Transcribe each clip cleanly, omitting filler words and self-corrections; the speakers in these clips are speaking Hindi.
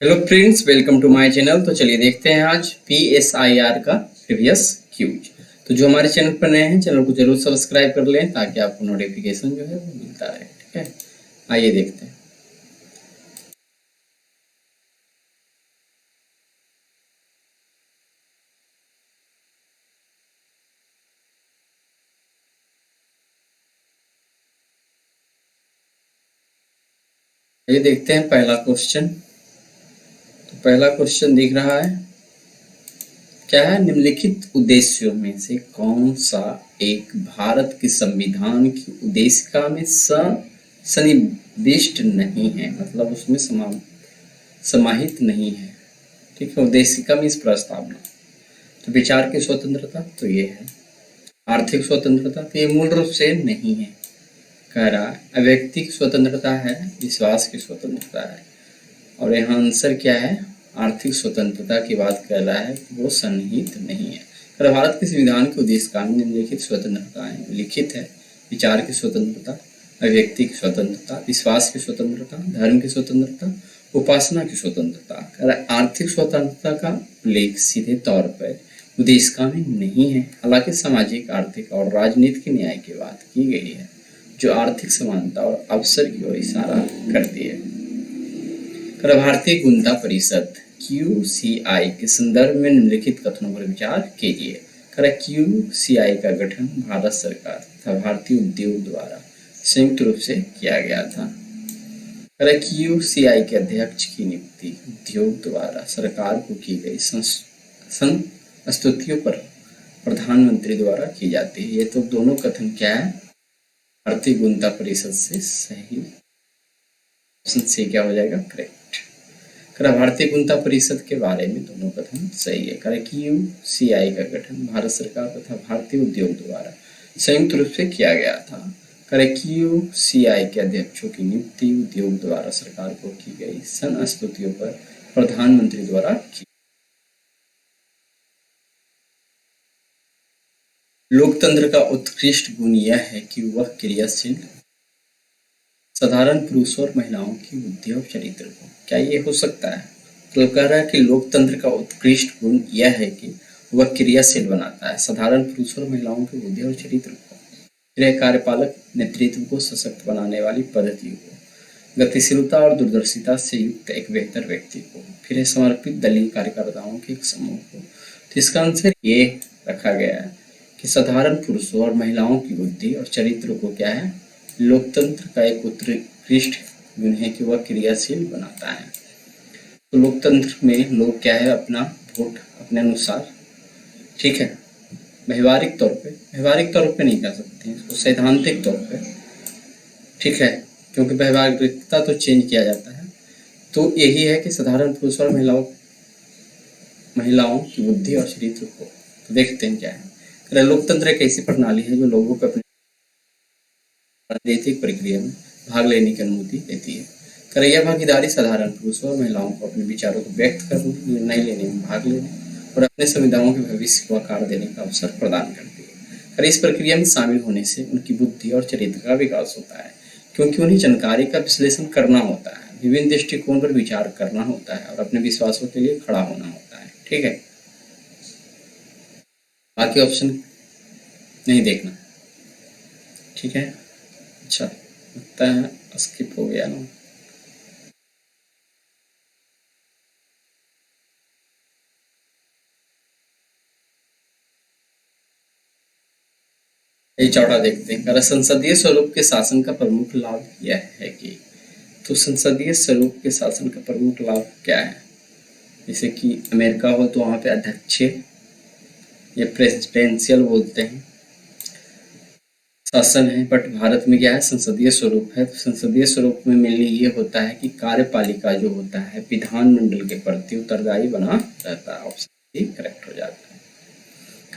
Hello friends, welcome to my channel. तो चलिए देखते हैं आज PSIR का प्रीवियस क्यूज। तो जो हमारे चैनल पर नए हैं, चैनल को जरूर सब्सक्राइब कर लें ताकि आपको नोटिफिकेशन जो है वो मिलता रहे। ठीक है, आइए देखते हैं। ये देखते हैं पहला क्वेश्चन। तो पहला क्वेश्चन दिख रहा है, क्या है, निम्नलिखित उद्देश्यों में से कौन सा एक भारत के संविधान की उद्देशिका में सन्निविष्ट नहीं है, मतलब उसमें समाहित नहीं है। ठीक है, उद्देशिका में इस प्रस्तावना। तो विचार की स्वतंत्रता तो ये है, आर्थिक स्वतंत्रता तो ये मूल रूप से नहीं है। कह रहा है अव्यक्तिक स्वतंत्रता है, विश्वास की स्वतंत्रता है, और यहाँ आंसर क्या है, आर्थिक स्वतंत्रता की बात कर रहा है कि वो सन्निहित नहीं है। पर भारत के संविधान के उद्देशिका में निम्नलिखित स्वतंत्रताएं लिखित है: विचार की स्वतंत्रता, अव्यक्ति की स्वतंत्रता, विश्वास की स्वतंत्रता, धर्म की स्वतंत्रता, उपासना की स्वतंत्रता। आर्थिक स्वतंत्रता का उल्लेख सीधे तौर पर उद्देशिका में नहीं है, हालांकि सामाजिक, आर्थिक और राजनीतिक न्याय की बात की गई है, जो आर्थिक समानता और अवसर की ओर इशारा करती है। भारतीय गुंता परिषद QCI के संदर्भ में निम्नलिखित कथनों पर विचार कीजिए। QCI का गठन भारत सरकार तथा भारतीय उद्योग द्वारा संयुक्त रूप से किया गया था। QCI के अध्यक्ष की नियुक्ति उद्योग द्वारा सरकार को की गई संस्तुतियों पर प्रधानमंत्री द्वारा की जाती है। ये तो दोनों कथन क्या है, भारतीय गुंता परिषद से सही। ऑप्शन सी क्या हो जाएगा, करेक्ट। भारतीय गुंता परिषद के बारे में दोनों कथन सही है। QCI का गठन भारत सरकार तथा भारतीय उद्योग द्वारा संयुक्त रूप से किया गया था। QCI के अध्यक्षों की नियुक्ति उद्योग द्वारा सरकार को की गई संस्तुतियों पर प्रधानमंत्री द्वारा की। लोकतंत्र का उत्कृष्ट गुण यह है कि वह क्रियाशील साधारण पुरुषों और महिलाओं की बुद्धि और चरित्र को, क्या ये हो सकता है? तो कह रहा है कि लोकतंत्र का उत्कृष्ट गुण यह है कि वह क्रियाशील बनाता है साधारण पुरुषों और महिलाओं की बुद्धि और चरित्र को, गृह कार्यपालक नेतृत्व को सशक्त बनाने वाली पद्धतियों को, गतिशीलता और दूरदर्शिता से युक्त एक बेहतर व्यक्ति को, फिर है समर्पित दलीय कार्यकर्ताओं के एक समूह को। तो इसका आंसर ये रखा गया है कि साधारण पुरुषों और महिलाओं की बुद्धि और चरित्र को क्या है, लोकतंत्र का एक उत्कृष्ट गुण है कि वह क्रियाशील बनाता है। तो लोकतंत्र में लोग क्या है, अपना वोट अपने अनुसार, ठीक है, व्यवहारिक तौर पे नहीं कर सकते, इसको सैद्धांतिक तौर पे, ठीक है, क्योंकि व्यवहारिकता तो चेंज किया जाता है। तो यही है कि साधारण पुरुष और महिलाओं की बुद्धि और चरित्र को। तो देखते हैं क्या है। लोकतंत्र एक ऐसी प्रणाली है जो लोगों को अपने राजनीतिक प्रक्रिया में भाग लेने की अनुमति देती है। यह भागीदारी साधारण पुरुषों और महिलाओं को अपने विचारों को व्यक्त करने, निर्णय लेने में भाग लेने और अपने संविधानों के भविष्य को आकार देने का अवसर प्रदान करती है। इस प्रक्रिया में शामिल होने से उनकी बुद्धि और चरित्र का विकास होता है, क्योंकि उन्हें जानकारी का विश्लेषण करना होता है, विभिन्न दृष्टिकोण पर विचार करना होता है और अपने विश्वासों के लिए खड़ा होना होता है। ठीक है, बाकी ऑप्शन नहीं देखना, ठीक है। अच्छा लगता है स्किप हो गया ना। ये चौड़ा देखते हैं। संसदीय स्वरूप के शासन का प्रमुख लाभ यह है कि, तो संसदीय स्वरूप के शासन का प्रमुख लाभ क्या है? जैसे कि अमेरिका हो तो वहाँ पे अध्यक्ष या प्रेसिडेंशियल बोलते हैं शासन है, बट भारत में क्या है, संसदीय स्वरूप है। तो संसदीय स्वरूप में मेनली ये होता है कि कार्यपालिका जो होता है विधानमंडल के प्रति उत्तरदायी बना रहता है। ऑप्शन करेक्ट हो जाता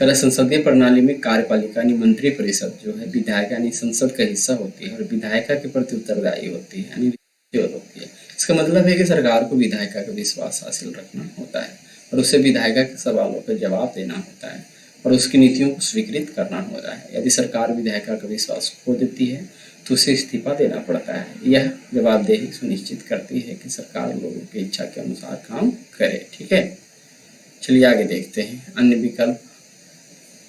है। संसदीय प्रणाली में कार्यपालिका यानी मंत्री परिषद जो है विधायक यानी संसद का हिस्सा होती है और विधायिका के प्रति उत्तरदायी होती है यानी होती है। इसका मतलब है कि सरकार को विधायिका का विश्वास हासिल रखना होता है और उसे विधायिका के सवालों पर जवाब देना होता है और उसकी नीतियों को स्वीकृत करना होता है। यदि सरकार विधायिका का विश्वास खो देती है तो उसे इस्तीफा देना पड़ता है। यह जवाबदेही सुनिश्चित करती है कि सरकार लोगों की इच्छा के अनुसार काम करे। ठीक है, चलिए आगे देखते हैं। अन्य विकल्प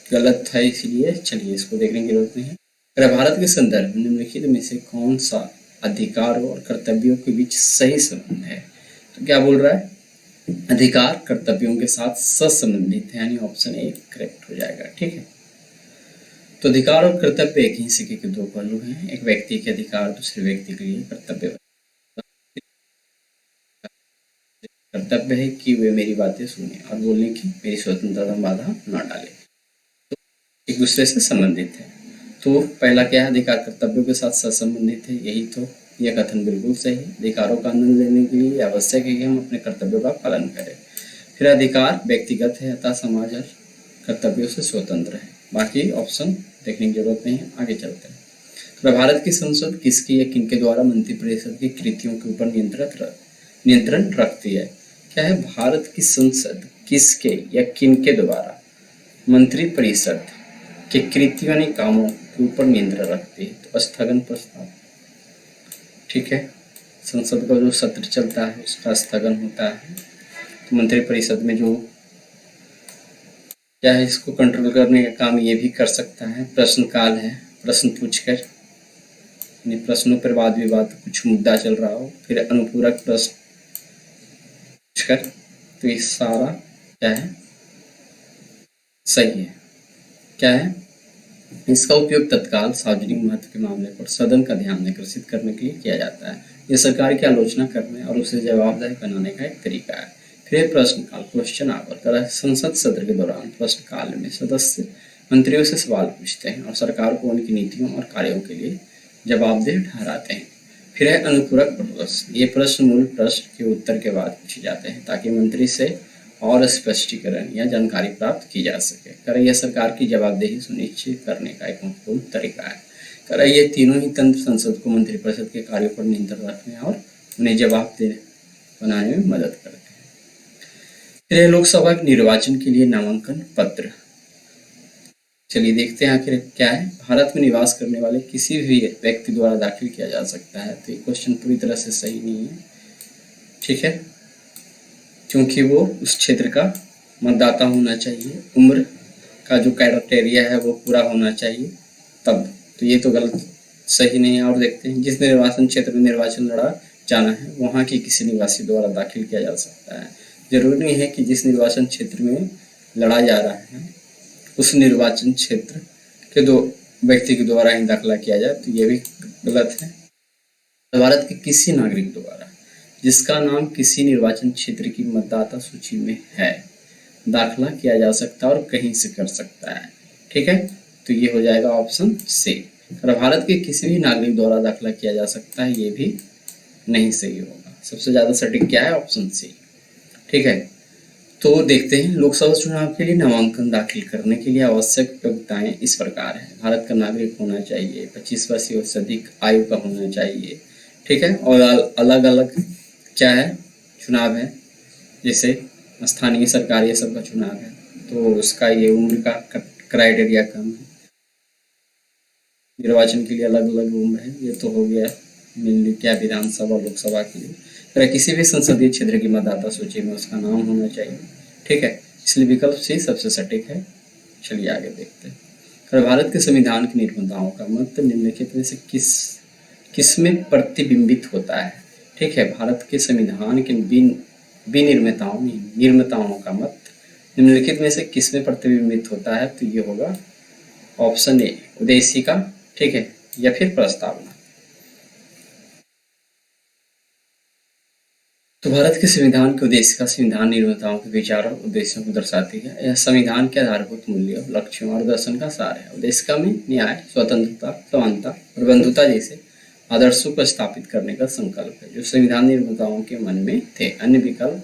गलत है, इसलिए चलिए इसको देखने की जरूरत नहीं है। अगर भारत के संदर्भ में निम्नलिखित में से कौन सा अधिकारों और कर्तव्यों के बीच सही संबंध है, तो क्या बोल रहा है, अधिकार कर्तव्यों के साथ ससंबंधित है, यानी ऑप्शन ए करेक्ट हो जाएगा। ठीक है, तो अधिकार और कर्तव्य एक ही सिक्के के दो पहलू हैं। एक व्यक्ति के अधिकार दूसरे व्यक्ति के लिए कर्तव्य है कि वे मेरी बातें सुने और बोलने की मेरी स्वतंत्रता में बाधा न डाले, तो एक दूसरे से संबंधित है। तो पहला क्या है, अधिकार कर्तव्यों के साथ संबंधित है, यही तो यह कथन बिल्कुल सही है। अधिकारों का आनंद लेने के लिए आवश्यक है कि हम अपने कर्तव्यों का पालन करें। फिर अधिकार व्यक्तिगत है, अतः समाज और कर्तव्यों से स्वतंत्र है। बाकी ऑप्शन देखने की जरूरत नहीं है, आगे चलते हैं। तो भारत की संसद किसकी या किनके द्वारा मंत्रिपरिषद की कृतियों के ऊपर नियंत्रण रखती है? क्या है, भारत की संसद किसके या किनके द्वारा मंत्रिपरिषद के कृतियों यानी कामों के ऊपर नियंत्रण रखती है? तो स्थगन प्रस्ताव। ठीक है, संसद का जो सत्र चलता है उसका स्थगन होता है। तो मंत्रिपरिषद में जो क्या है, इसको कंट्रोल करने का काम ये भी कर सकता है। प्रश्नकाल है, प्रश्न पूछकर, प्रश्नों पर वाद विवाद, कुछ मुद्दा चल रहा हो, फिर अनुपूरक प्रश्न पूछकर, तो ये सारा क्या है, सही है। क्या है, इसका उपयोग तत्काल सार्वजनिक महत्व के मामले पर सदन का ध्यान आकर्षित करने के लिए किया जाता है। यह सरकार की आलोचना करने और उसे जवाबदेह बनाने का एक तरीका है। फिर प्रश्नकाल, क्वेश्चन आवर। संसद सत्र के दौरान प्रश्नकाल में सदस्य मंत्रियों से सवाल पूछते हैं और सरकार को उनकी नीतियों और कार्यों के लिए जवाबदेह ठहराते हैं। फिर है अनुपूरक प्रश्न। ये प्रश्न मूल प्रश्न के उत्तर के बाद पूछे जाते हैं ताकि मंत्री से और स्पष्टीकरण या जानकारी प्राप्त की जा सके। कर यह सरकार की जवाबदेही सुनिश्चित करने का एक महत्वपूर्ण तरीका है। कर ये तीनों ही तंत्र संसद को मंत्रिपरिषद के कार्यों पर नियंत्रण रखने और उन्हें जवाबदेह बनाने में मदद करते हैं। फिर लोकसभा के निर्वाचन के लिए नामांकन पत्र। चलिए देखते हैं आखिर क्या है। भारत में निवास करने वाले किसी भी व्यक्ति द्वारा दाखिल किया जा सकता है। तो ये क्वेश्चन पूरी तरह से सही नहीं है। ठीक है, क्योंकि वो उस क्षेत्र का मतदाता होना चाहिए, उम्र का जो क्राइटेरिया है वो पूरा होना चाहिए तब। तो ये तो गलत, सही नहीं है। और देखते हैं, जिस निर्वाचन क्षेत्र में निर्वाचन लड़ा जाना है वहाँ के किसी निवासी द्वारा दाखिल किया जा सकता है। जरूरी नहीं है कि जिस निर्वाचन क्षेत्र में लड़ा जा रहा है उस निर्वाचन क्षेत्र के दो व्यक्ति के द्वारा ही दाखिला किया जाए, तो ये भी गलत है। भारत के किसी नागरिक द्वारा जिसका नाम किसी निर्वाचन क्षेत्र की मतदाता सूची में है दाखिला किया जा सकता है और कहीं से कर सकता है। ठीक है, तो ये हो जाएगा ऑप्शन सी। और भारत के किसी भी नागरिक द्वारा दाखिला किया जा सकता है, ये भी नहीं सही होगा। सबसे ज्यादा सटीक क्या है, ऑप्शन सी। ठीक है, तो देखते हैं लोकसभा चुनाव के लिए नामांकन दाखिल करने के लिए आवश्यक योग्यताएं इस प्रकार है। भारत का नागरिक होना चाहिए, 25 वर्ष से अधिक आयु का होना चाहिए। ठीक है, और अलग अलग क्या है चुनाव है, जैसे स्थानीय सरकार ये सब का चुनाव है, तो उसका ये उम्र का क्राइटेरिया कम है। निर्वाचन के लिए अलग अलग उम्र है, ये तो हो गया मेनली क्या विधानसभा लोकसभा के लिए। फिर किसी भी संसदीय क्षेत्र की मतदाता सूची में उसका नाम होना चाहिए। ठीक है, इसलिए विकल्प सी सबसे सटीक है। चलिए आगे देखते हैं। और भारत के संविधान के निर्माताओं का मत निम्नलिखित में से किस में प्रतिबिंबित होता है? ठीक है, भारत के संविधान के निर्माताओं का मत निम्नलिखित में से किस में प्रतिबिंबित होता है? तो ये होगा ऑप्शन ए, उद्देशिका। ठीक है, या फिर प्रस्तावना। तो भारत के संविधान की उद्देशिका संविधान निर्माताओं के विचारों और उद्देश्यों को दर्शाती है। यह संविधान के आधारभूत मूल्यों, लक्ष्यों और दर्शन का सार है। उद्देशिका में न्याय, स्वतंत्रता, समानता और बंधुता जैसे आदर्शों को स्थापित करने का संकल्प है जो संविधान निर्माताओं के मन में थे। अन्य विकल्प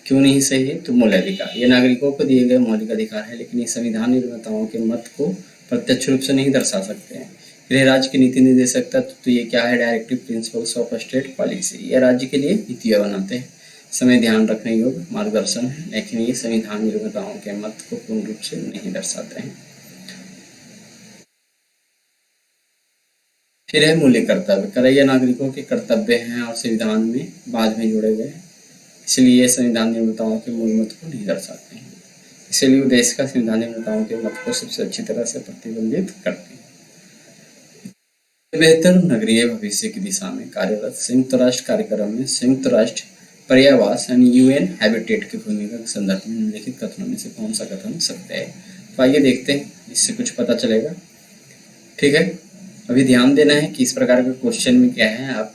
क्यों नहीं सही है? तो मूलाधिकार, ये नागरिकों को दिए गए मौलिक अधिकार है, लेकिन ये संविधान निर्माताओं के मत को प्रत्यक्ष रूप से नहीं दर्शा सकते हैं। गृह राज्य के नीति निर्देशक तत्व, तो ये क्या है? Directive principles of state policy. ये राज्य के लिए नीतियाँ बनाते हैं, समय ध्यान रखने योग्य मार्गदर्शन है, लेकिन ये संविधान निर्माताओं के मत को पूर्ण रूप से नहीं दर्शाते हैं। फिर है मूल्य कर्तव्य। कर्तव्य नागरिकों के कर्तव्य हैं और संविधान में बाद में जोड़े गए हैं, इसलिए ये संविधान निर्माताओं के मूल मत को नहीं दर्शाते हैं। इसलिए वो देश का संविधान निर्माताओं के मत को सबसे अच्छी तरह से प्रतिबिंबित करते हैं। बेहतर नगरीय भविष्य की दिशा में कार्यरत संयुक्त राष्ट्र कार्यक्रम में संयुक्त राष्ट्र पर्यावास यानी यूएन हैबिटेट की भूमिका के संदर्भ में निम्नलिखित कथनों में से कौन सा कथन सत्य है? तो आइए देखते हैं, इससे कुछ पता चलेगा। ठीक है, अभी ध्यान देना है कि इस प्रकार के क्वेश्चन में क्या है, आप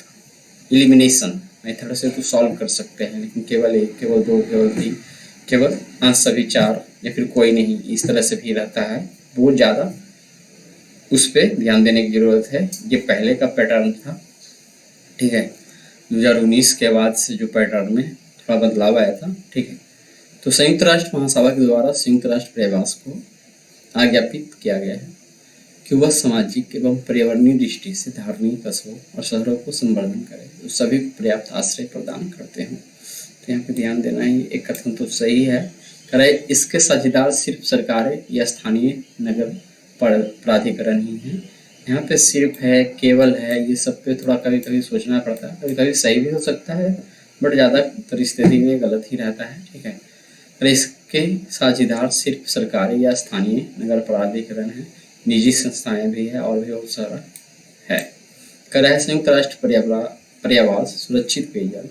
एलिमिनेशन मेथड से तो सॉल्व कर सकते हैं, लेकिन केवल एक, केवल दो, केवल तीन, केवल सभी चार या फिर कोई नहीं, इस तरह से भी रहता है। बहुत ज़्यादा उस पर ध्यान देने की जरूरत है। ये पहले का पैटर्न था, ठीक है, 2019 के बाद से जो पैटर्न में थोड़ा बदलाव आया था। ठीक है, तो संयुक्त राष्ट्र महासभा के द्वारा संयुक्त राष्ट्र पर्यावरण को आज्ञापित किया गया है कि वह सामाजिक एवं पर्यावरणीय दृष्टि से धार्मिक कस्बों और शहरों को संवर्धन करे, जो सभी को पर्याप्त आश्रय प्रदान करते हों। तो यहाँ पे ध्यान देना ही, एक कथन तो सही है, करे इसके साझेदार सिर्फ सरकारें या स्थानीय नगर प्राधिकरण ही हैं। यहाँ पे सिर्फ है, केवल है, ये सब पे थोड़ा कभी कभी सोचना पड़ता है, कभी कभी सही भी हो सकता है, बट ज़्यादा परिस्थिति में गलत ही रहता है। ठीक है, और इसके साझेदार सिर्फ सरकारी या स्थानीय नगर प्राधिकरण है, निजी संस्थाएं भी है और भी बहुत सारा है। कर है संयुक्त राष्ट्र पर्यावास सुरक्षित पेयजल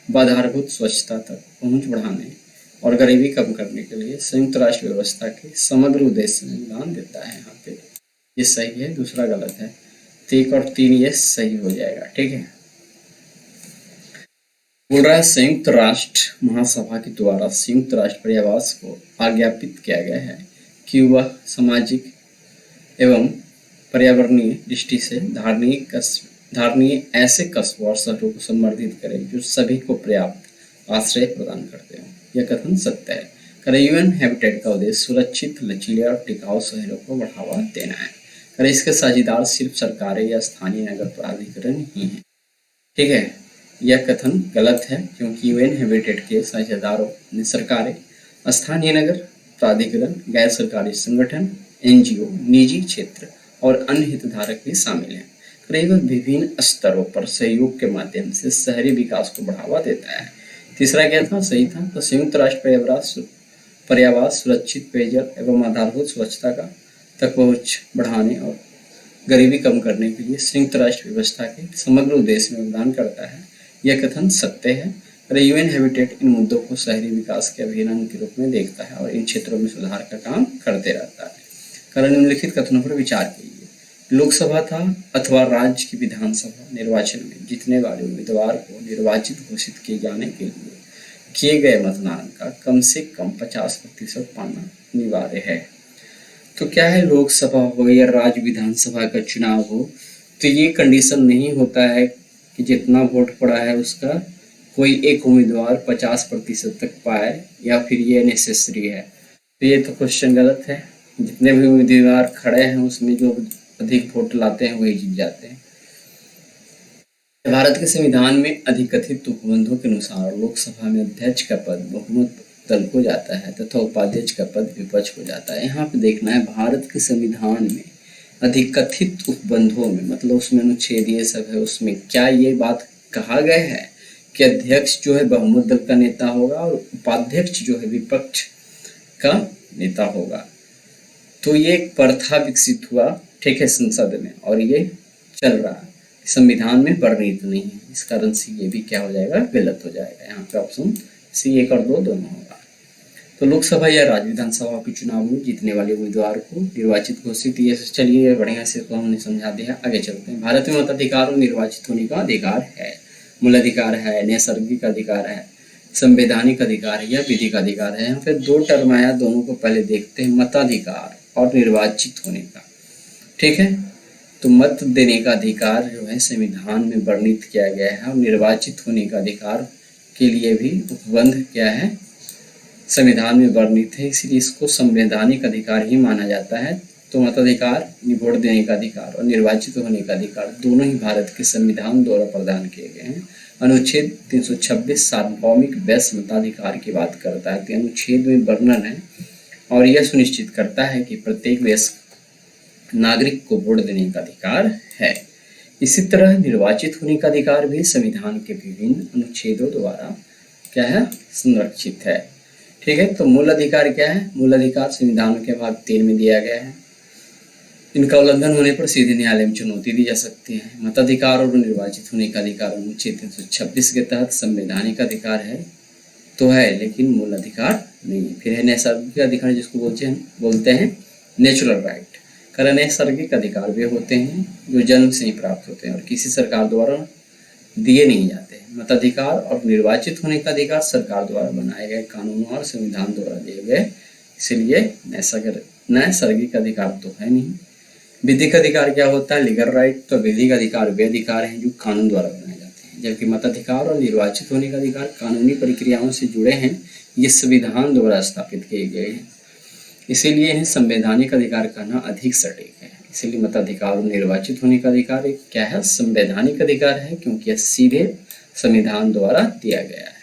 व आधारभूत स्वच्छता तक पहुंच बढ़ाने और गरीबी कम करने के लिए संयुक्त राष्ट्र व्यवस्था के समग्र उद्देश्य में योगदान देता है। यहाँ पे ये सही है, दूसरा गलत है, तो 1 और 3 ये सही हो जाएगा। ठीक है, बोल रहा है संयुक्त राष्ट्र महासभा के द्वारा संयुक्त राष्ट्र पर्यावास को आज्ञापित किया गया है कि वह सामाजिक एवं पर्यावरणीय दृष्टि से धारणीय ऐसे कस्बों और शहरों को संवर्धित करे जो सभी को पर्याप्त आश्रय प्रदान करते हैं। यह कथन सत्य है। करे यूएन हैबिटेट का उद्देश्य सुरक्षित, लचीले और टिकाऊ शहरों को बढ़ावा देना है। करे इसके साझेदार सिर्फ सरकारें या स्थानीय नगर प्राधिकरण ही हैं। ठीक है, यह कथन गलत है, क्योंकि यूएन हैबिटेट के साझेदारों में सरकारें, स्थानीय नगर प्राधिकरण, गैर सरकारी संगठन, एनजीओ, निजी क्षेत्र और अन्य हितधारक भी शामिल हैं। करीब विभिन्न स्तरों पर सहयोग के माध्यम से शहरी विकास को बढ़ावा देता है। तीसरा क्या था, सही था, तो संयुक्त राष्ट्र पर्यावास सुरक्षित पेयजल एवं आधारभूत स्वच्छता का तक पहुंच बढ़ाने और गरीबी कम करने के लिए संयुक्त राष्ट्र व्यवस्था के समग्र उद्देश्य में योगदान करता है। यह कथन सत्य है। यूएन हैबिटेट इन मुद्दों को शहरी विकास के अभिन्न अंग के रूप में देखता है और इन क्षेत्रों में सुधार का काम करते रहता है। कारण निम्नलिखित कथनों पर विचार कीजिए। लोकसभा था अथवा राज्य की विधानसभा निर्वाचन में जीतने वाले उम्मीदवार को निर्वाचित घोषित किए जाने के लिए किए गए मतदान का कम से कम 50% पाना अनिवार्य है। तो क्या है, लोकसभा हो या राज्य विधानसभा का चुनाव हो, तो ये कंडीशन नहीं होता है कि जितना वोट पड़ा है उसका कोई एक उम्मीदवार 50% तक पाए, या फिर ये नेसेसरी है। तो ये तो क्वेश्चन गलत है। जितने भी उम्मीदवार खड़े हैं उसमें जो अधिक वोट लाते हैं वही जीत जाते हैं। भारत के संविधान में अधिकथित उपबंधों के अनुसार लोकसभा में अध्यक्ष का पद बहुमत दल को जाता है तथा उपाध्यक्ष का पद विपक्ष को जाता है। यहाँ पे देखना है, भारत के संविधान में अधिकथित उपबंधों में मतलब उसमें अनुच्छेद ये सब है, उसमें क्या ये बात कहा गया है कि अध्यक्ष जो है बहुमत दल का नेता होगा और उपाध्यक्ष जो है विपक्ष का नेता होगा। तो ये एक प्रथा विकसित हुआ, ठीक है, संसद में, और ये चल रहा है, संविधान में वर्णित नहीं है। इस कारण से ये भी क्या हो जाएगा, गलत हो जाएगा। यहाँ पे ऑप्शन सी 1 और 2 दोनों होगा। तो लोकसभा या राज्य विधानसभा के चुनाव में जीतने वाले उम्मीदवार को निर्वाचित घोषित, ये चलिए बढ़िया से तो हमने समझा दिया। आगे चलते हैं। भारत में मताधिकार और निर्वाचित होने का अधिकार है, मूल अधिकार है, नैसर्गिक अधिकार है, संवैधानिक अधिकार है या विधिक अधिकार है। यहाँ पे 2 टर्म आया, दोनों को पहले देखते हैं, मताधिकार और निर्वाचित होने का। ठीक है, तो मत देने का अधिकार जो है संविधान में वर्णित किया गया है और निर्वाचित होने का अधिकार के लिए भी उपबंध क्या है, संविधान में वर्णित है, इसलिए इसको संवैधानिक अधिकार ही माना जाता है। तो मताधिकार, वोट देने का अधिकार और निर्वाचित होने का अधिकार दोनों ही भारत के संविधान द्वारा प्रदान किए गए हैं। अनुच्छेद 326 सार्वभौमिक वैश्य मताधिकार की बात करता है। तो अनुच्छेद में वर्णन है और यह सुनिश्चित करता है कि प्रत्येक वैश्य नागरिक को वोट देने का अधिकार है। इसी तरह निर्वाचित होने का अधिकार भी संविधान के विभिन्न अनुच्छेदों द्वारा क्या है, संरक्षित है। ठीक है, तो मूल अधिकार क्या है? मूल अधिकार संविधान के भाग 3 में दिया गया है। इनका उल्लंघन होने पर सीधे न्यायालय में चुनौती दी जा सकती है। मताधिकार और निर्वाचित होने का अधिकार अनुच्छेद 326 के तहत संवैधानिक अधिकार है तो है, लेकिन मूल अधिकार नहीं है। फिर है नैसर्गिक अधिकार, जिसको बोलते हैं नेचुरल राइट। कारण नैसर्गिक अधिकार वे होते हैं जो जन्म से ही प्राप्त होते हैं और किसी सरकार द्वारा दिए नहीं जाते। मताधिकार और निर्वाचित होने का अधिकार सरकार द्वारा बनाए गए कानूनों और संविधान द्वारा दिए गए, इसलिए नैसर्गिक अधिकार तो है नहीं। विधिक अधिकार क्या होता है? Legal right. तो विधिक अधिकार वे अधिकार हैं जो कानून द्वारा बनाए जाते हैं, जबकि मताधिकार और निर्वाचित होने का अधिकार कानूनी प्रक्रियाओं से जुड़े हैं, ये संविधान द्वारा स्थापित किए गए हैं, इसीलिए इन्हें संवैधानिक अधिकार कहना अधिक सटीक है। इसीलिए मताधिकार और निर्वाचित होने का अधिकार एक क्या है? संवैधानिक अधिकार है, क्योंकि यह सीधे संविधान द्वारा दिया गया है।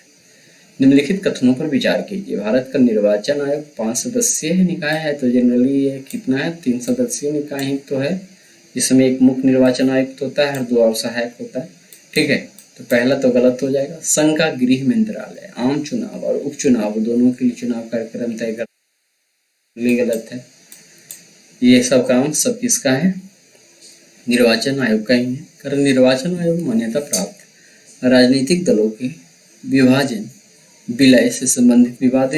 निम्नलिखित कथनों पर विचार कीजिए। भारत का निर्वाचन आयोग 5 सदस्यीय निकाय है, तो जनरली ये कितना है? 3 सदस्यीय निकाय ही तो है, जिसमें एक मुख्य निर्वाचन आयुक्त होता है और 2 और सहायक होता है। ठीक है, तो पहला तो गलत हो जाएगा। संघ का गृह मंत्रालय आम चुनाव और उपचुनाव दोनों के लिए चुनाव कार्यक्रम तय कर, गलत है। ये सब काम सब किसका है? निर्वाचन आयोग का ही है। कारण निर्वाचन आयोग मान्यता प्राप्त राजनीतिक दलों के विभाजन विलय से संबंधित विवाद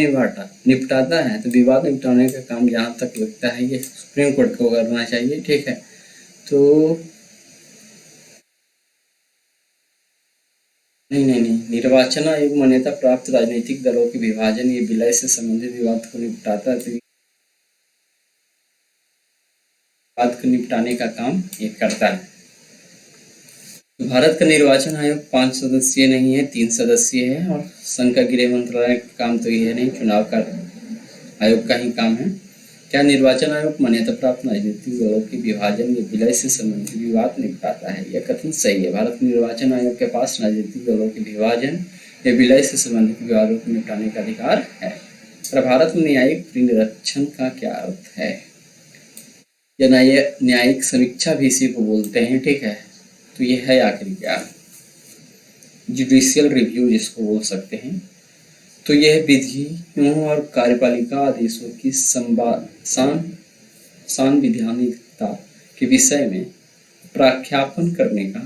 निपटाता है। तो विवाद निपटाने का काम जहाँ तक लगता है ये सुप्रीम कोर्ट को करना चाहिए। ठीक है, तो नहीं, निर्वाचन आयोग मान्यता प्राप्त राजनीतिक दलों के विभाजन या विलय से संबंधित विवाद को निपटाता है, तो विवाद को निपटाने का काम ये करता है। भारत का निर्वाचन आयोग 5 सदस्यीय नहीं है, 3 सदस्यीय है और संघ का गृह मंत्रालय का काम तो ये नहीं, चुनाव का आयोग का ही काम है। क्या निर्वाचन आयोग मान्यता प्राप्त राजनीतिक दलों के विभाजन या विलय से संबंधित विवाद निपटाता है? यह कथन सही है। भारत निर्वाचन आयोग के पास राजनीतिक दलों के विभाजन या विलय से संबंधित विवादों को निपटाने का अधिकार है। पर भारत में न्यायिक परिनिरीक्षण का क्या अर्थ है? या न्यायिक समीक्षा भी इसी को बोलते हैं। ठीक है, तो ये है आखिर क्या? जुडिशियल रिव्यू जिसको बोल सकते हैं। तो यह विधियों और कार्यपालिका आदेशों की संवैधानिकता के विषय में प्रख्यापन करने का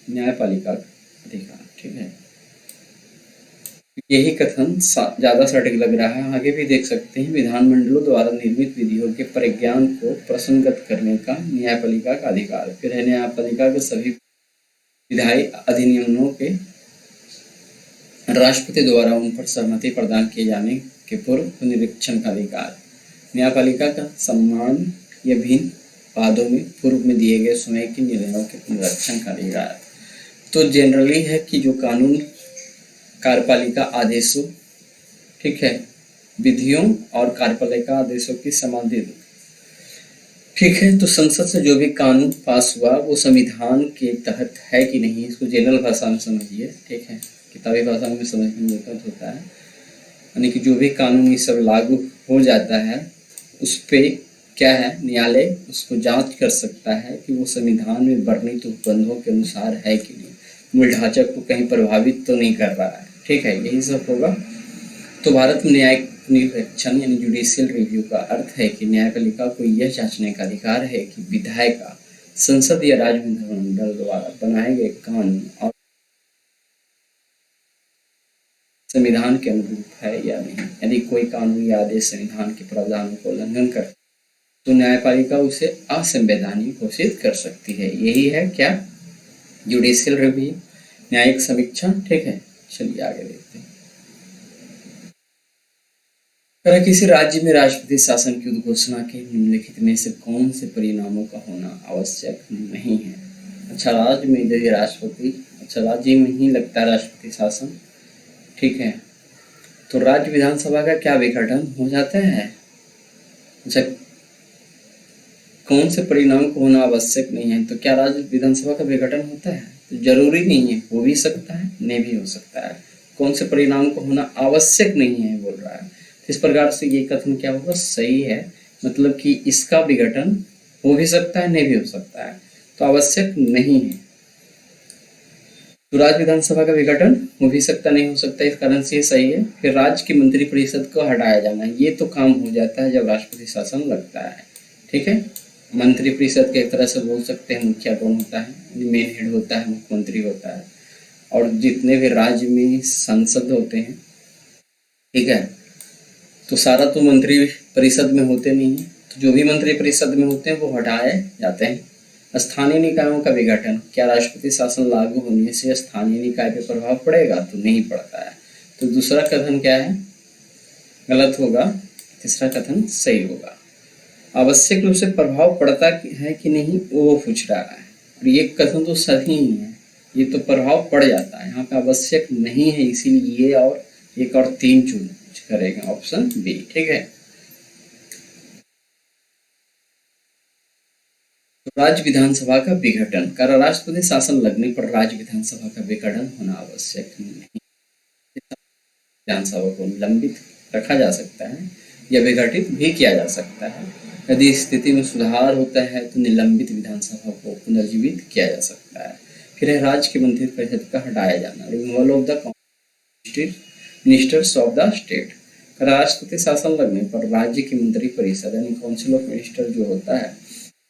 न्यायपालिका का अधिकार। ठीक है, यही कथन ज्यादा सटीक लग रहा है। आगे भी देख सकते हैं, विधानमंडलों द्वारा निर्मित विधियों के परिज्ञान को प्रसंगत करने का न्यायपालिका का अधिकार। फिर है न्यायपालिका के सभी विधायी अधिनियमों के राष्ट्रपति द्वारा उन पर सहमति प्रदान किए जाने के पूर्व निरीक्षण का अधिकार। न्यायपालिका का सम्मान या भिन्न वादों में पूर्व में दिए गए समय के निर्णयों के निरीक्षण का अधिकार। तो जनरली है कि जो कानून कार्यपालिका आदेशों, ठीक है, विधियों और कार्यपालिका आदेशों की संबंधित, ठीक है, तो संसद से जो भी कानून पास हुआ वो संविधान के तहत है कि नहीं, इसको जनरल भाषा में समझिए। ठीक है, किताबी भाषा में समझने में दिक्कत होता है। यानी कि जो भी कानून ये सब लागू हो जाता है उस पर क्या है, न्यायालय उसको जांच कर सकता है कि वो संविधान में वर्णित उपबंधों के अनुसार है कि नहीं, मूल ढांचे को कहीं प्रभावित तो नहीं कर रहा है। ठीक है, यही सब होगा। तो भारत में न्यायिक निरीक्षण यानी जुडिशियल रिव्यू का अर्थ है कि न्यायपालिका को यह जांचने का अधिकार है कि विधायक का संसद या राज्य विधानमंडल द्वारा बनाए गए कानून और संविधान के अनुरूप है या नहीं। यदि कोई कानून या आदेश संविधान के प्रावधानों को उल्लंघन कर तो न्यायपालिका उसे असंवैधानिक घोषित कर सकती है। यही है क्या, जुडिशियल रिव्यू, न्यायिक समीक्षा। ठीक है, चलिए आगे देखते हैं। किसी राज्य में राष्ट्रपति शासन की उद्घोषणा के निम्नलिखित में से कौन से परिणामों का होना आवश्यक नहीं है? अच्छा, राज्य में यदि राष्ट्रपति, अच्छा राज्य में ही लगता है राष्ट्रपति शासन। ठीक है, तो राज्य विधानसभा का क्या विघटन हो जाता है? अच्छा, कौन से परिणाम को होना आवश्यक नहीं है? तो क्या राज्य विधानसभा का विघटन होता है? तो जरूरी नहीं है, हो भी सकता है, नहीं भी हो सकता है। कौन से परिणाम को होना आवश्यक नहीं है बोल रहा है। इस प्रकार से ये कथन क्या होगा, सही है। मतलब कि इसका विघटन हो भी सकता है, नहीं भी हो सकता है, तो आवश्यक नहीं है। तो राज्य विधानसभा का विघटन हो भी सकता, नहीं हो सकता, इस कारण से ये सही है। फिर राज्य की मंत्रिपरिषद को हटाया जाना, ये तो काम हो जाता है जब राष्ट्रपति शासन लगता है। ठीक है, मंत्रिपरिषद के एक तरह से बोल सकते हैं मुखिया कौन होता है, मेन हेड होता है, मुख्यमंत्री होता है, और जितने भी राज्य में सांसद होते हैं, ठीक है, तो सारा तो मंत्री परिषद में होते नहीं है, तो जो भी मंत्री परिषद में होते हैं वो हटाए जाते हैं। स्थानीय निकायों का विघटन, क्या राष्ट्रपति शासन लागू होने से स्थानीय निकाय पर प्रभाव पड़ेगा? तो नहीं पड़ता है। तो दूसरा कथन क्या है, गलत होगा, तीसरा कथन सही होगा। आवश्यक रूप से प्रभाव पड़ता है कि नहीं वो पूछ रहा है, और ये कथन तो सही ही है, ये तो प्रभाव पड़ जाता है, यहाँ पे आवश्यक नहीं है, इसीलिए ये और एक और 3 चूज करेगा, ऑप्शन बी। ठीक है, राज्य विधानसभा का विघटन, कर राष्ट्रपति शासन लगने पर राज्य विधानसभा का विघटन होना आवश्यक नहीं। विधानसभा को निलंबित रखा जा सकता है या विघटित भी किया जा सकता है। यदि स्थिति में सुधार होता है तो निलंबित विधानसभा को पुनर्जीवित किया जा सकता है। फिर है राज्य की मंत्रिपरिषद का हटाया जाना, removal of the ministers of the state. राष्ट्रपति शासन लगने पर राज्य की मंत्रिपरिषद यानी काउंसिल ऑफ मिनिस्टर जो होता है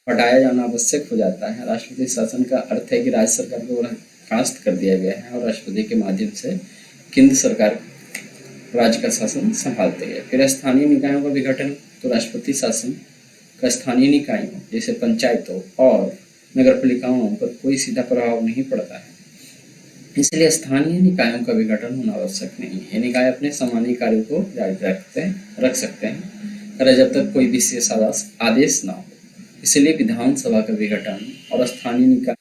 हटाया जाना आवश्यक हो जाता है। राष्ट्रपति शासन का अर्थ है कि राज्य सरकार को बर्खास्त कर दिया गया है और राष्ट्रपति के माध्यम से केंद्र सरकार राज्य का शासन संभालते हैं। फिर स्थानीय निकायों का विघटन, तो राष्ट्रपति शासन का स्थानीय निकायों जैसे पंचायतों और नगर पालिकाओं पर कोई सीधा प्रभाव नहीं पड़ता है, इसलिए स्थानीय निकायों का विघटन होना आवश्यक नहीं है। निकाय अपने सामान्य कार्यों को जारी रख सकते हैं जब तक कोई विशेष आदेश न हो, इसलिए विधानसभा का विघटन और स्थानीय निकाय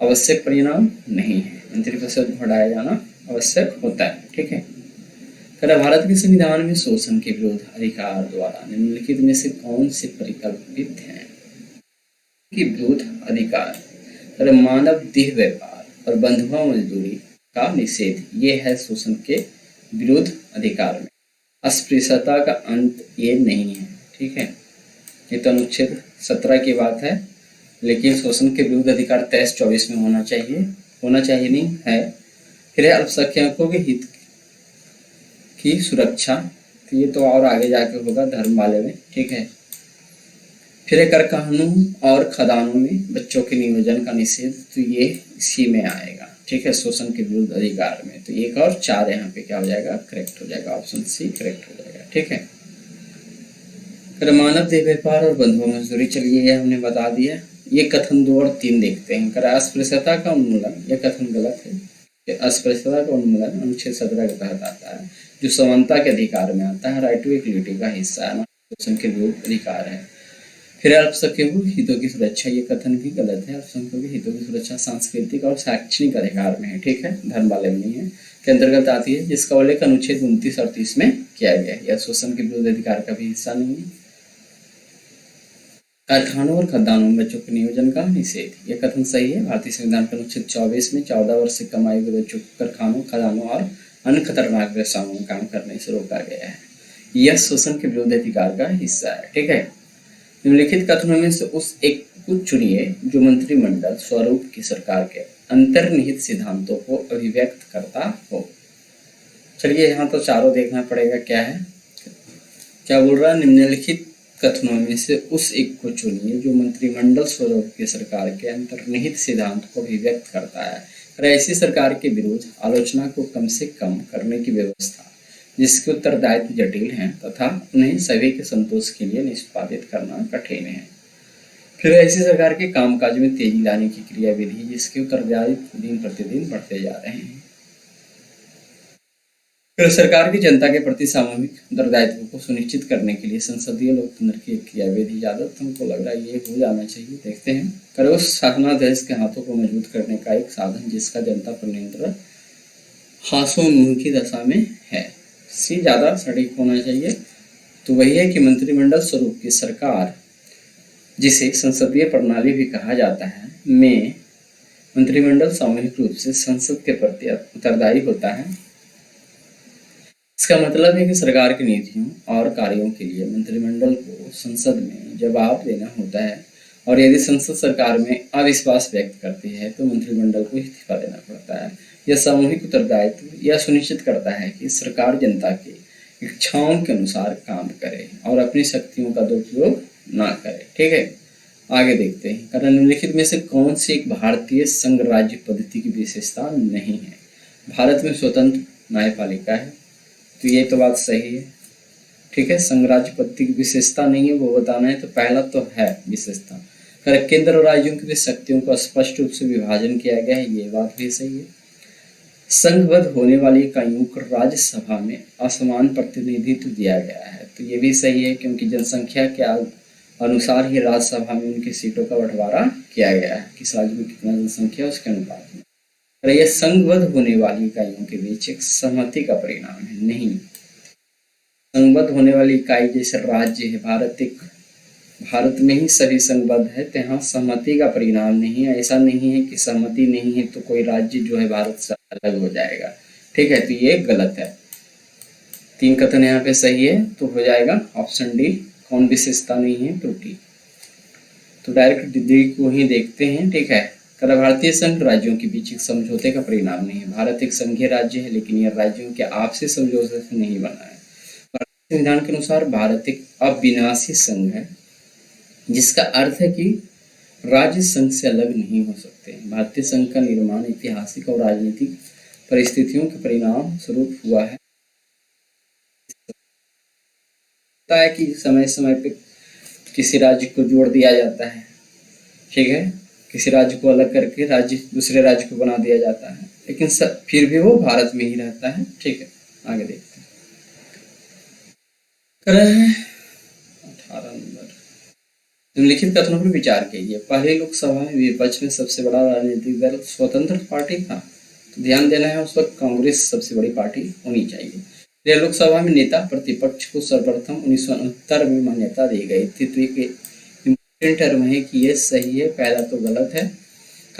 आवश्यक परिणाम नहीं है। मंत्रिपरिषद को हटाया जाना आवश्यक होता है। ठीक है, भारत के संविधान में शोषण के विरोध अधिकार द्वारा निम्नलिखित में से कौन से परिकल्पित हैं? कि विरोध अधिकार, मानव देह व्यापार और बंधुआ मजदूरी का निषेध, ये है शोषण के विरोध अधिकार में। अस्पृश्यता का अंत ये नहीं है। ठीक है, ये तो अनुच्छेद 17 की बात है, लेकिन शोषण के विरुद्ध अधिकार 23-24 में होना चाहिए नहीं है। फिर है अल्पसंख्यकों के हित की सुरक्षा, तो ये तो और आगे जाके होगा धर्म वाले में। ठीक है, फिर है कर कानून और खदानों में बच्चों के नियोजन का निषेध, तो ये इसी में आएगा। ठीक है, शोषण के विरुद्ध अधिकार में, तो 1 और 4 यहाँ पे क्या हो जाएगा, करेक्ट हो जाएगा, ऑप्शन सी करेक्ट हो जाएगा। ठीक है, मानव देह व्यापार और बंधुआ मजदूरी, चलिए ये हमने बता दिया। ये कथन 2 और 3 देखते हैं। अस्पृश्यता का उन्मूलन, यह कथन गलत है। अस्पृश्यता का उन्मूलन अनुच्छेद 17 के तहत आता है, जो समानता के अधिकार में आता है, राइट टू इक्वलिटी का हिस्सा है, शोषण के विरुद्ध अधिकार है। फिर अल्पसंख्यकों के हितों की सुरक्षा, ये कथन भी गलत है। अल्पसंख्यकों के हितों की सुरक्षा सांस्कृतिक और शैक्षणिक अधिकार में है। ठीक है, धर्म वाले में नहीं है, के अंतर्गत आती है, जिसका उल्लेख अनुच्छेद 29 और 30 में किया गया है। यह शोषण के विरुद्ध अधिकार का भी हिस्सा नहीं है। कारखानों और खदानों में बच्चों के नियोजन का निषेध, यह कथन सही है। भारतीय संविधान के अनुच्छेद 24 में 14 वर्ष से कम आयु के बच्चों को कारखानों, खदानों और अन्य खतरनाक व्यवसायों में काम करने से रोका गया है। यह शोषण के विरुद्ध अधिकार का हिस्सा है। ठीक है, निम्नलिखित कथनों में से उस एक को चुनिए जो मंत्रिमंडल स्वरूप की सरकार के अंतर्निहित सिद्धांतों को अभिव्यक्त करता हो। चलिए यहाँ तो चारों देखना पड़ेगा क्या है, क्या बोल रहा है, निम्नलिखित कथनों में से उस एक को चुनिए जो मंत्रिमंडल स्वरूप की सरकार के अंतर्निहित सिद्धांत को अभिव्यक्त करता है। ऐसी सरकार के विरुद्ध आलोचना को कम से कम करने की व्यवस्था, जिसके उत्तरदायित्व जटिल हैं तथा उन्हें सभी के संतोष के लिए निष्पादित करना कठिन है। फिर ऐसी सरकार के कामकाज में तेजी लाने की क्रियाविधि, जिसके उत्तरदायित्व दिन प्रतिदिन बढ़ते जा रहे हैं। फिर सरकार की जनता के प्रति सामूहिक उत्तरदायित्व को सुनिश्चित करने के लिए संसदीय लोकतंत्र की एक क्रियाविधि, ज्यादा हमको लग रहा है ये हो जाना चाहिए। देखते हैं। उस शासनाधीश के हाथों को मजबूत करने का एक साधन जिसका जनता पर नियंत्रण हासोन्मुखी दशा में है। सी ज्यादा सटीक होना चाहिए। तो वही है कि मंत्रिमंडल स्वरूप की सरकार, जिसे संसदीय प्रणाली भी कहा जाता है, में मंत्रिमंडल सामूहिक रूप से संसद के प्रति उत्तरदायी होता है। इसका मतलब है कि सरकार की नीतियों और कार्यों के लिए मंत्रिमंडल को संसद में जवाब देना होता है और यदि संसद सरकार में अविश्वास व्यक्त करती है तो मंत्रिमंडल को इस्तीफा देना पड़ता है। यह सामूहिक उत्तरदायित्व यह सुनिश्चित करता है कि सरकार जनता की इच्छाओं के अनुसार काम करे और अपनी शक्तियों का दुरुपयोग ना करे। ठीक है, आगे देखते हैं। कारण निम्नलिखित में से कौन सी एक भारतीय संघ राज्य पद्धति की विशेषता नहीं है? भारत में स्वतंत्र न्यायपालिका है, तो ये तो बात सही है। ठीक है, संघ राज्य पद्धति की विशेषता नहीं है वो बताना है, तो पहला तो है विशेषता। केंद्र और राज्यों की शक्तियों का स्पष्ट रूप से विभाजन किया गया है, ये बात भी सही है। संघबद्ध होने वाली इकाइयों को राज्यसभा में असमान प्रतिनिधित्व दिया गया है, तो ये भी सही है, क्योंकि जनसंख्या के अनुसार ही राज्यसभा में उनकी सीटों का बंटवारा किया गया है, किस राज्य में कितना जनसंख्या है उसके अनुपात में। और यह संघबद्ध होने वाली इकाइयों के बीच एक सहमति का परिणाम है, नहीं। संघबद्ध होने वाली इकाई जैसे राज्य है, भारत में ही सभी संघबद्ध है, तो यहाँ सहमति का परिणाम नहीं है। ऐसा नहीं है कि सहमति नहीं है तो कोई राज्य जो है भारत से अलग हो जाएगा। ठीक है, तो ये गलत है। 3 कथन यहाँ पे सही है, तो हो जाएगा ऑप्शन डी। कौन विशेषता नहीं है? त्रुटि। तो डायरेक्ट डी को ही देखते हैं। ठीक है, भारतीय संघ राज्यों के बीच एक समझौते का परिणाम नहीं है। भारत एक संघीय राज्य है, लेकिन यह राज्यों के आपसी समझौते से नहीं बना है। भारतीय संविधान के अनुसार भारत एक अविनाशी संघ है, जिसका अर्थ है कि राज्य संघ से अलग नहीं हो सकते। भारतीय संघ का निर्माण ऐतिहासिक और राजनीतिक परिस्थितियों के परिणाम स्वरूप हुआ है। कि समय समय पे किसी राज्य को जोड़ दिया जाता है। ठीक है, किसी राज्य को अलग करके राज्य दूसरे राज्य को बना दिया जाता है, लेकिन फिर भी वो भारत में ही रहता है। ठीक है, आगे देखते हैं। 18 नंबर, निम्नलिखित कथनों पर विचार कीजिए। पहले लोकसभा में विपक्ष में सबसे बड़ा राजनीतिक दल स्वतंत्र पार्टी था, तो ध्यान देना है उस वक्त कांग्रेस सबसे बड़ी पार्टी होनी चाहिए। लोकसभा में नेता प्रतिपक्ष को सर्वप्रथम 1969 में मान्यता दी गई थी, तो एक इम्पोर्टेंट टर्म है कि ये सही है, पहला तो गलत है।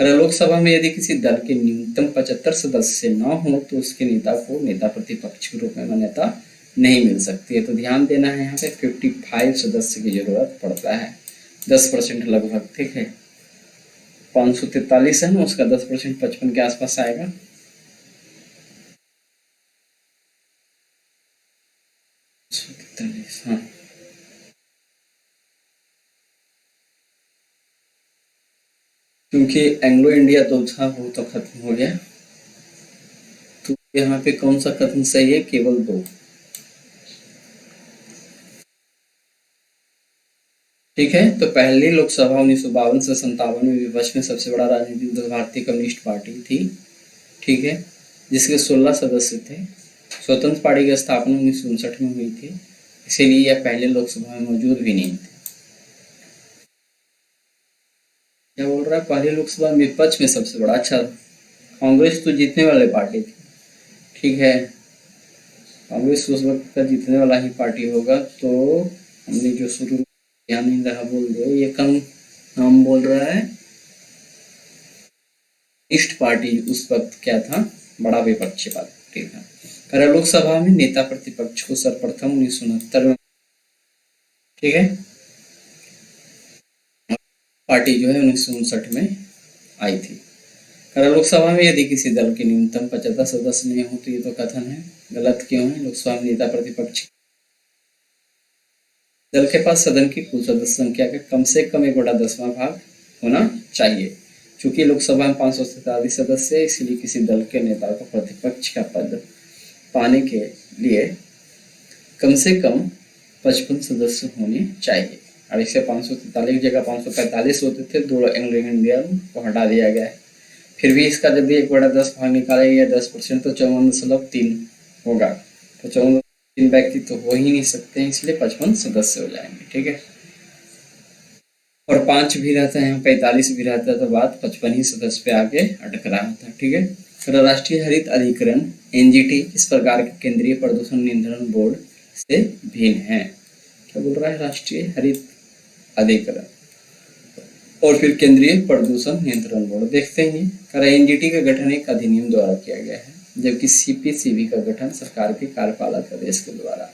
लोकसभा में यदि किसी दल के न्यूनतम 75 सदस्य न हो तो उसके नेता को नेता प्रतिपक्ष के रूप में मान्यता नहीं मिल सकती है। तो ध्यान देना है, यहाँ पे 55 सदस्य की जरूरत पड़ता है, 10% लगभग। ठीक है, 543 है ना, उसका 10% 55 के आसपास आएगा। हाँ, क्योंकि एंग्लो इंडिया तो था वो तो खत्म हो गया, तो यहाँ पे कौन सा कथन सही है? केवल 2। ठीक है, तो पहली लोकसभा 1952 से 57 में विपक्ष में सबसे बड़ा राजनीतिक दल भारतीय कम्युनिस्ट पार्टी थी। ठीक है, जिसके 16 सदस्य थे। स्वतंत्र पार्टी की स्थापना 1959 में हुई थी, इसीलिए यह पहले लोकसभा में मौजूद भी नहीं थे। क्या बोल रहा है? पहले लोकसभा में विपक्ष में सबसे बड़ा। अच्छा, कांग्रेस तो जीतने वाले पार्टी थी। ठीक है, कांग्रेस उस वक्त का जीतने वाला ही पार्टी होगा, तो हमने जो शुरू ध्यान नहीं रहा बोल दो, ये कम नाम बोल रहा है। कम्युनिस्ट पार्टी उस वक्त क्या था? बड़ा विपक्षी पार्टी था। लोकसभा में नेता प्रतिपक्ष को सर्वप्रथम 1969 में, ठीक है, पार्टी जो है 1959 में आई थी। लोकसभा में यदि किसी दल के न्यूनतम 75 सदस्य नहीं हो तो ये तो कथन है, गलत क्यों है? लोकसभा में नेता प्रतिपक्ष दल के पास सदन की कुल सदस्य संख्या का कम से कम 1/10वां भाग होना चाहिए। चूंकि लोकसभा में 543 सदस्य है, इसलिए किसी दल के नेता को प्रतिपक्ष का पद पाने के लिए कम से कम 55 सदस्य होने चाहिए। और इसे 543 की जगह 545 होते थे, 2 एंग्लो इंडियन को हटा दिया गया है। फिर भी इसका जब भी 1/10 भाग निकालेगा 10%, तो 54.3 होगा। तो 54 व्यक्ति तो हो ही नहीं सकते हैं, इसलिए 55 सदस्य हो जाएंगे। ठीक है, और 5 भी रहता है, यहाँ 45 भी रहता है, तो बात 55 ही सदस्य पे आके अटक रहा था। ठीक है, राष्ट्रीय हरित अधिकरण एनजीटी इस प्रकार के केंद्रीय प्रदूषण नियंत्रण बोर्ड से भिन्न है। क्या बोल रहा है? राष्ट्रीय हरित अधिकरण और फिर केंद्रीय प्रदूषण नियंत्रण बोर्ड। देखते हैं, एनजीटी का गठन एक अधिनियम द्वारा किया गया है, जबकि सीपीसीबी का गठन सरकार के कार्यपालक आदेश के द्वारा।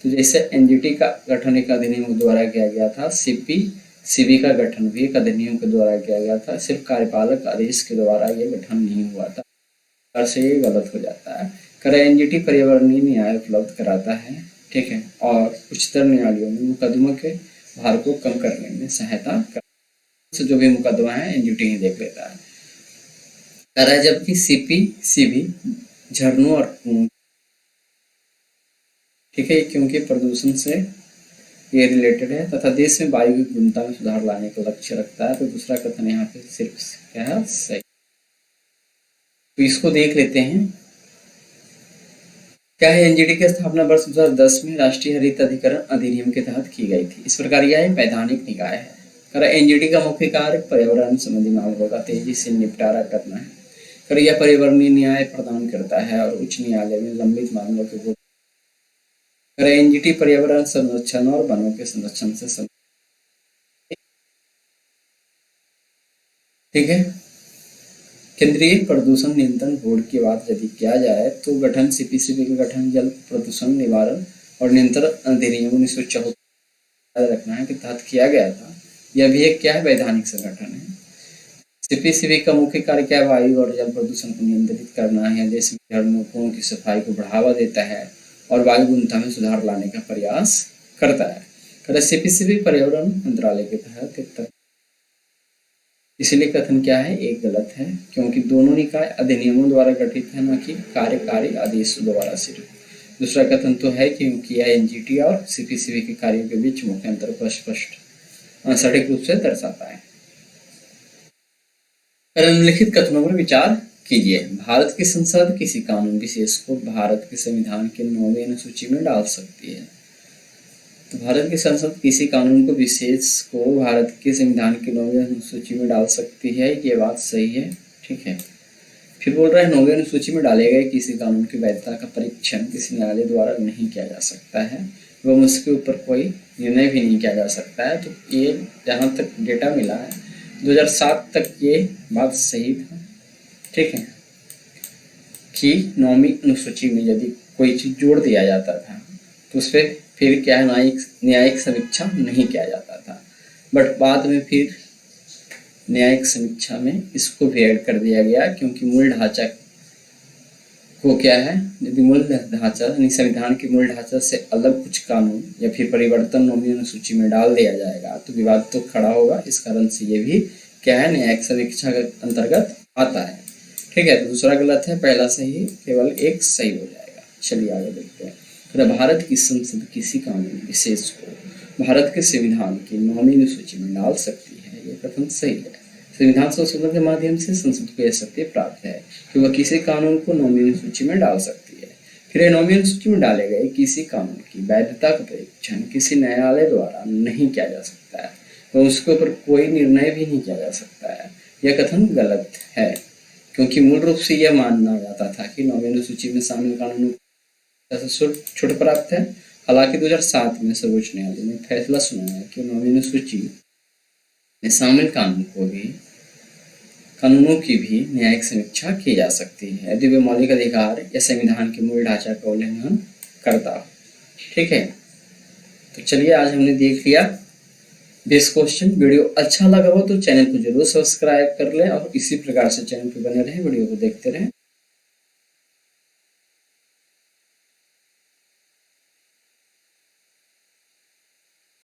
तो जैसे एनजीटी का गठन एक अधिनियम द्वारा किया गया था, सीबी का गठन भी एक अधिनियम के द्वारा किया गया था, सिर्फ कार्यपालक आदेश के द्वारा ये गठन नहीं हुआ था। और से ये गलत हो जाता है। एनजीटी पर्यावरणीय न्याय उपलब्ध कराता है, ठीक है, और उच्चतर न्यायालयों में मुकदमों के भार को कम करने में सहायता करता है। जो भी मुकदमा है एनजीटी ही देख लेता है। जबकि सीपी झरनों और कुओं, ठीक है, क्योंकि प्रदूषण से ये रिलेटेड है तथा देश में वायु की गुणवत्ता में सुधार लाने का लक्ष्य रखता है। तो दूसरा कथन यहाँ पे सिर्फ क्या है, सही। तो इसको देख लेते हैं। क्या है, एनजीटी की स्थापना वर्ष 2010 में राष्ट्रीय हरित अधिकरण अधिनियम के तहत की गई थी। इस प्रकार यह वैधानिक निकाय है। एनजीटी का मुख्य कार्य पर्यावरण संबंधी मामलों का तेजी से निपटारा करना है। यह पर्यावरणीय न्याय प्रदान करता है और उच्च न्यायालय में लंबित मामलों के एनजीटी पर्यावरण संरक्षण और वनों के संरक्षण से ठीक है। केंद्रीय प्रदूषण नियंत्रण बोर्ड की बात यदि किया जाए तो गठन सीपीसीबी का गठन जल प्रदूषण निवारण और नियंत्रण अधिनियम 1974 रखना है के तहत किया गया था। यह भी एक क्या है, वैधानिक संगठन है। सीपीसीबी का मुख्य कार्य क्या है, वायु और जल प्रदूषण को नियंत्रित करना है, देश में झरनों की सफाई को बढ़ावा देता है और वायु गुणवत्ता में सुधार लाने का प्रयास करता है। सीपीसीबी पर्यावरण मंत्रालय के तहत, इसलिए कथन क्या है, एक गलत है, क्योंकि दोनों निकाय अधिनियमों द्वारा गठित है, न कि कार्यकारी आदेश द्वारा सिर्फ। दूसरा कथन तो है क्योंकि यह एनजीटी और सीपीसीबी के कार्यों के बीच मुख्य अंतर को स्पष्ट सटीक रूप से दर्शाता है। निम्नलिखित कथनों पर विचार कीजिए। भारत की संसद किसी कानून विशेष को भारत के संविधान के 9वीं अनुसूची में डाल सकती है। तो भारत की संसद किसी कानून को विशेष को भारत के संविधान की 9वीं अनुसूची में डाल सकती है, ये बात सही है, ठीक है। फिर बोल रहा है 9वीं अनुसूची में डाले गए किसी कानून की वैधता का परीक्षण किसी न्यायालय द्वारा नहीं किया जा सकता है एवं उसके ऊपर कोई निर्णय भी नहीं किया जा सकता है। तो ये जहाँ तक डेटा मिला है 2007 तक ये बात सही था, ठीक है, कि 9वीं अनुसूची में यदि कोई चीज जोड़ दिया जाता था तो उस पर फिर क्या है, न्यायिक समीक्षा नहीं किया जाता था। बट बाद में फिर न्यायिक समीक्षा में इसको भी ऐड कर दिया गया, क्योंकि मूल ढांचा को क्या है, यदि मूल ढांचा यानी संविधान के मूल ढांचा से अलग कुछ कानून या फिर परिवर्तन 9वीं अनुसूची में डाल दिया जाएगा तो विवाद तो खड़ा होगा। इस कारण से ये भी क्या है, न्यायिक समीक्षा के अंतर्गत आता है, ठीक है। तो दूसरा गलत है, पहला सही, केवल एक सही हो जाएगा। चलिए आगे देखते हैं। भारत की संसद किसी कानून विशेष को भारत के संविधान की 9वीं अनुसूची में डाल सकती है, ये कथन सही है। संविधान संशोधन के माध्यम से संसद को यह शक्ति प्राप्त है कि वह किसी कानून को 9वीं अनुसूची में डाल सकती है। फिर 9वीं अनुसूची में डाले गए किसी कानून की वैधता का परीक्षण किसी न्यायालय द्वारा नहीं किया जा सकता है, तो उसके ऊपर कोई निर्णय भी नहीं किया जा सकता है। यह कथन गलत है, क्योंकि मूल रूप से यह माना जाता था कि 9वीं अनुसूची में शामिल कानूनों छूट प्राप्त है। हालांकि 2007 में सर्वोच्च न्यायालय ने फैसला सुनाया कि 9वीं अनुसूची में शामिल कानूनों की भी न्यायिक समीक्षा की जा सकती है यदि वे मौलिक अधिकार या संविधान के मूल ढांचा का उल्लंघन करता हो, ठीक है। तो चलिए आज हमने देख लिया 20 क्वेश्चन। वीडियो अच्छा लगा हो तो चैनल को जरूर सब्सक्राइब कर लें और इसी प्रकार से चैनल पर बने रहें, वीडियो को देखते रहें।